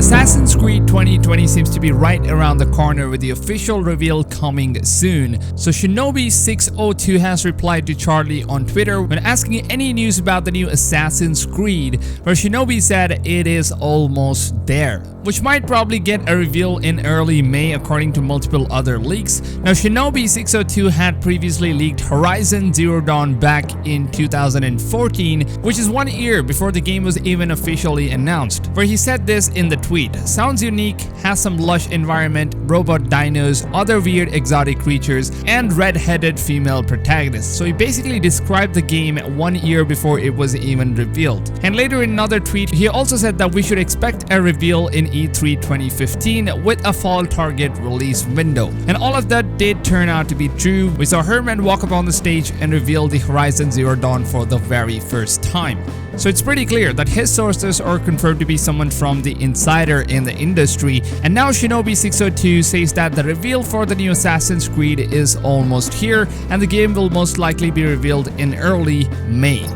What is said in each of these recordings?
Assassin's Creed 2020 seems to be right around the corner with the official reveal coming soon. So Shinobi 602 has replied to Charlie on Twitter when asking any news about the new Assassin's Creed, where Shinobi said it is almost there, which might probably get a reveal in early May according to multiple other leaks. Now Shinobi 602 had previously leaked Horizon Zero Dawn back in 2014, which is 1 year before the game was even officially announced, where he said this in the tweet: "Sounds unique, has some lush environment, robot dinos, other weird exotic creatures, and red-headed female protagonists." So he basically described the game 1 year before it was even revealed. And later in another tweet, he also said that we should expect a reveal in E3 2015 with a fall target release window. And all of that did turn out to be true. We saw Herman walk up on the stage and reveal the Horizon Zero Dawn for the very first time. So it's pretty clear that his sources are confirmed to be someone from the insider in the industry, and now Shinobi 602 says that the reveal for the new Assassin's Creed is almost here and the game will most likely be revealed in early May.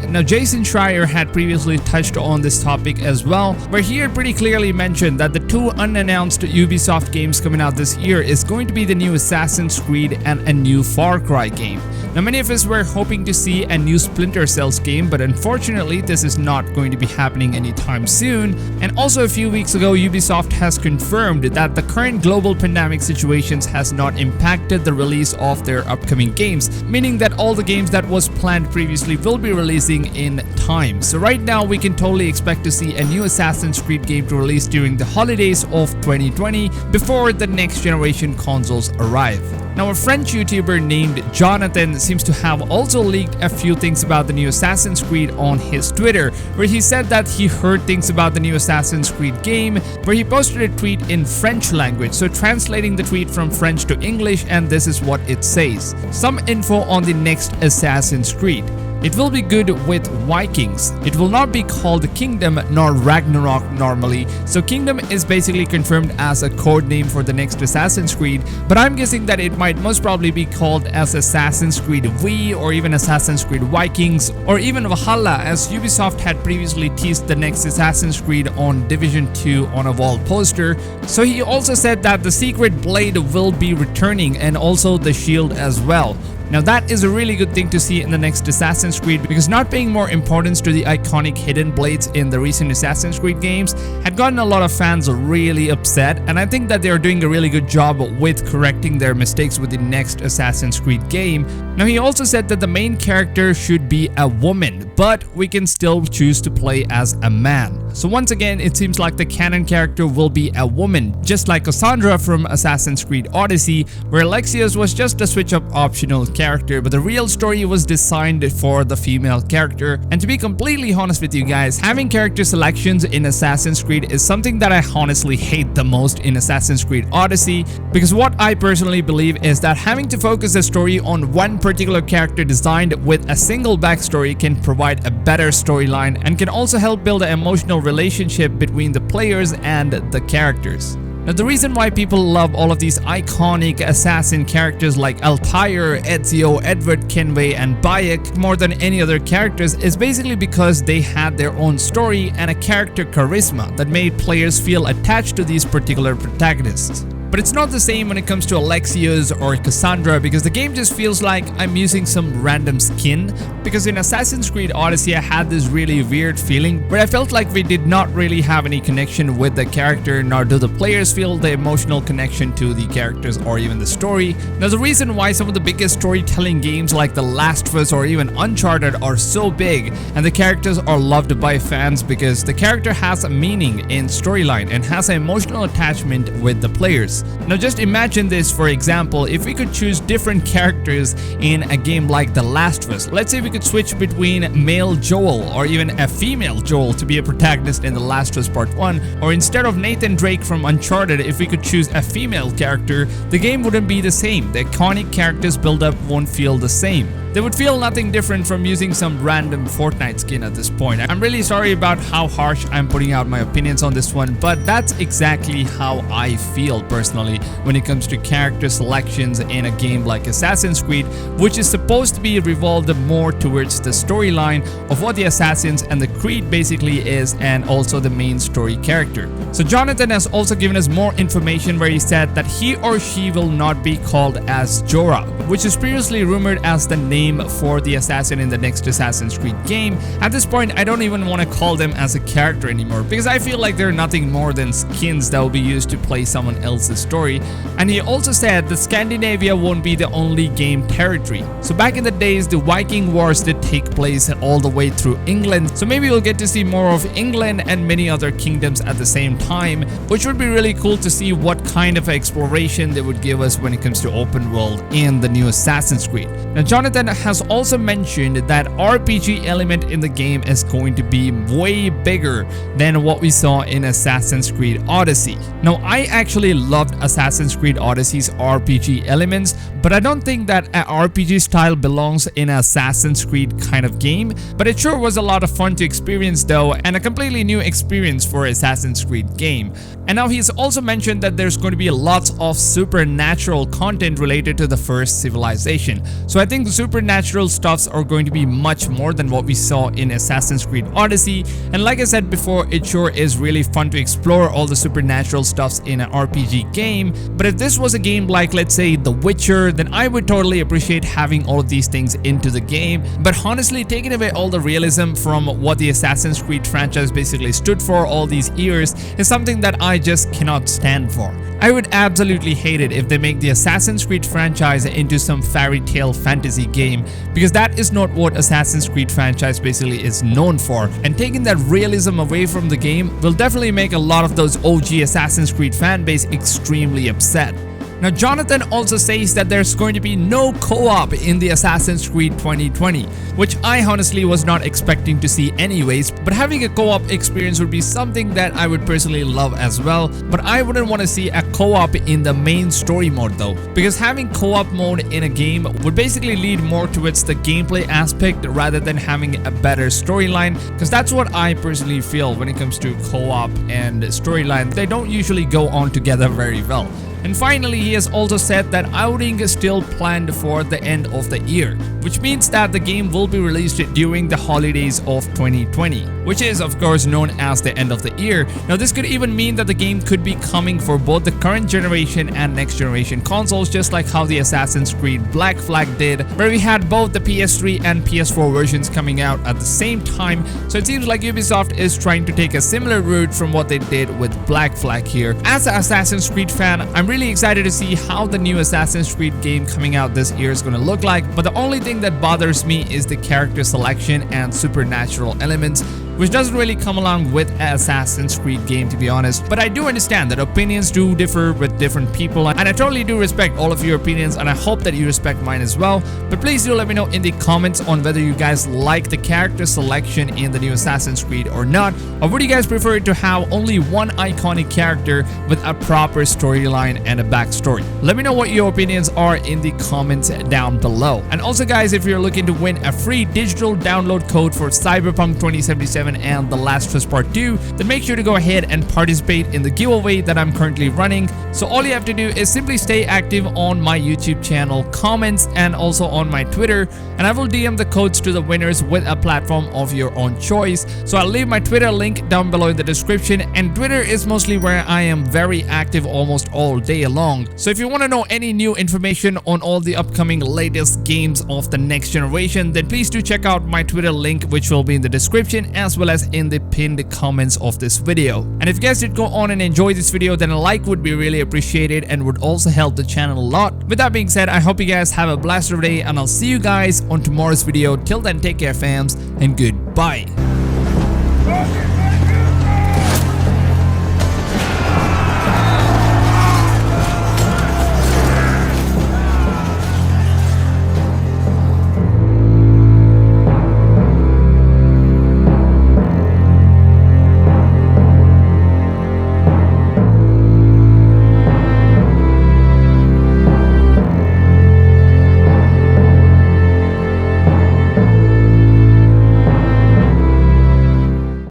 Now Jason Schreier had previously touched on this topic as well, where he had pretty clearly mentioned that the two unannounced Ubisoft games coming out this year is going to be the new Assassin's Creed and a new Far Cry game. Now many of us were hoping to see a new Splinter Cells game, but unfortunately this is not going to be happening anytime soon. And also a few weeks ago, Ubisoft has confirmed that the current global pandemic situations has not impacted the release of their upcoming games, meaning that all the games that was planned previously will be releasing in time. So right now we can totally expect to see a new Assassin's Creed game to release during the holidays of 2020 before the next generation consoles arrive. Now a French YouTuber named Jonathan seems to have also leaked a few things about the new Assassin's Creed on his Twitter, where he said that he heard things about the new Assassin's Creed game, where he posted a tweet in French language. So translating the tweet from French to English, and this is what it says: "Some info on the next Assassin's Creed. It will be good with Vikings. It will not be called Kingdom nor Ragnarok normally, so Kingdom is basically confirmed as a code name for the next Assassin's Creed, but I'm guessing that it might most probably be called as Assassin's Creed V or even Assassin's Creed Vikings or even Valhalla, as Ubisoft had previously teased the next Assassin's Creed on Division 2 on a wall poster." So he also said that the secret blade will be returning and also the shield as well. Now that is a really good thing to see in the next Assassin's Creed, because not paying more importance to the iconic hidden blades in the recent Assassin's Creed games had gotten a lot of fans really upset, and I think that they are doing a really good job with correcting their mistakes with the next Assassin's Creed game. Now he also said that the main character should be a woman, but we can still choose to play as a man. So once again, it seems like the canon character will be a woman, just like Cassandra from Assassin's Creed Odyssey, where Alexios was just a switch-up optional character, but the real story was designed for the female character. And to be completely honest with you guys, having character selections in Assassin's Creed is something that I honestly hate the most in Assassin's Creed Odyssey, because what I personally believe is that having to focus a story on one particular character designed with a single backstory can provide a better storyline and can also help build an emotional relationship between the players and the characters. Now the reason why people love all of these iconic assassin characters like Altair, Ezio, Edward Kenway and Bayek more than any other characters is basically because they had their own story and a character charisma that made players feel attached to these particular protagonists. But it's not the same when it comes to Alexios or Cassandra, because the game just feels like I'm using some random skin. Because in Assassin's Creed Odyssey I had this really weird feeling where I felt like we did not really have any connection with the character, nor do the players feel the emotional connection to the characters or even the story. Now the reason why some of the biggest storytelling games like The Last of Us or even Uncharted are so big and the characters are loved by fans, because the character has a meaning in storyline and has an emotional attachment with the players. Now just imagine this, for example, if we could choose different characters in a game like The Last of Us. Let's say we could switch between male Joel or even a female Joel to be a protagonist in The Last of Us Part 1, or instead of Nathan Drake from Uncharted, if we could choose a female character, the game wouldn't be the same. The iconic characters build up won't feel the same. they would feel nothing different from using some random Fortnite skin at this point. I'm really sorry about how harsh I'm putting out my opinions on this one, but that's exactly how I feel personally when it comes to character selections in a game like Assassin's Creed, which is supposed to be revolved more towards the storyline of what the assassins and the creed basically is, and also the main story character. So Jonathan has also given us more information where he said that he or she will not be called as Jorah, which is previously rumored as the name for the assassin in the next Assassin's Creed game. At this point, I don't even want to call them as a character anymore, because I feel like they're nothing more than skins that will be used to play someone else's story. And he also said that Scandinavia won't be the only game territory. So back in the days, the Viking Wars did take place all the way through England, so maybe we'll get to see more of England and many other kingdoms at the same time, which would be really cool to see what kind of exploration they would give us when it comes to open world in the new Assassin's Creed. Now Jonathan has also mentioned that RPG element in the game is going to be way bigger than what we saw in Assassin's Creed Odyssey. Now I actually loved Assassin's Creed Odyssey's RPG elements, but I don't think that an RPG style belongs in an Assassin's Creed kind of game, but it sure was a lot of fun to experience though, and a completely new experience for Assassin's Creed game. And now he's also mentioned that there's going to be lots of supernatural content related to the first civilization. So I think the supernatural stuffs are going to be much more than what we saw in Assassin's Creed Odyssey. And like I said before, it sure is really fun to explore all the supernatural stuffs in an RPG game. But if this was a game like, let's say, The Witcher, then I would totally appreciate having all of these things into the game. But honestly, taking away all the realism from what the Assassin's Creed franchise basically stood for all these years is something that I just cannot stand for. I would absolutely hate it if they make the Assassin's Creed franchise into some fairy tale fantasy game, because that is not what Assassin's Creed franchise basically is known for, and taking that realism away from the game will definitely make a lot of those OG Assassin's Creed fanbase extremely upset. Now Jonathan also says that there's going to be no co-op in the Assassin's Creed 2020, which I honestly was not expecting to see anyways, but having a co-op experience would be something that I would personally love as well. But I wouldn't want to see a co-op in the main story mode though, because having co-op mode in a game would basically lead more towards the gameplay aspect rather than having a better storyline, because that's what I personally feel when it comes to co-op and storyline. They don't usually go on together very well. And finally, he has also said that outing is still planned for the end of the year, which means that the game will be released during the holidays of 2020, which is of course known as the end of the year. Now this could even mean that the game could be coming for both the current generation and next generation consoles, just like how the Assassin's Creed Black Flag did, where we had both the PS3 and PS4 versions coming out at the same time. So it seems like Ubisoft is trying to take a similar route from what they did with Black Flag here. As an Assassin's Creed fan, I'm really excited to see how the new Assassin's Creed game coming out this year is going to look like, but the only thing that bothers me is the character selection and supernatural elements, which doesn't really come along with an Assassin's Creed game, to be honest. But I do understand that opinions do differ with different people, and I totally do respect all of your opinions, and I hope that you respect mine as well. But please do let me know in the comments on whether you guys like the character selection in the new Assassin's Creed or not, or would you guys prefer to have only one iconic character with a proper storyline and a backstory? Let me know what your opinions are in the comments down below. And also guys, if you're looking to win a free digital download code for Cyberpunk 2077 and The Last of Us Part 2, then make sure to go ahead and participate in the giveaway that I'm currently running. So all you have to do is simply stay active on my YouTube channel, comments, and also on my Twitter, and I will DM the codes to the winners with a platform of your own choice. So I'll leave my Twitter link down below in the description, and Twitter is mostly where I am very active almost all day long. So if you want to know any new information on all the upcoming latest games of the next generation, then please do check out my Twitter link, which will be in the description as well as in the pinned comments of this video. And if you guys did go on and enjoy this video, then a like would be really appreciated and would also help the channel a lot. With that being said, I hope you guys have a blast of day, and I'll see you guys on tomorrow's video. Till then, take care fams, and goodbye.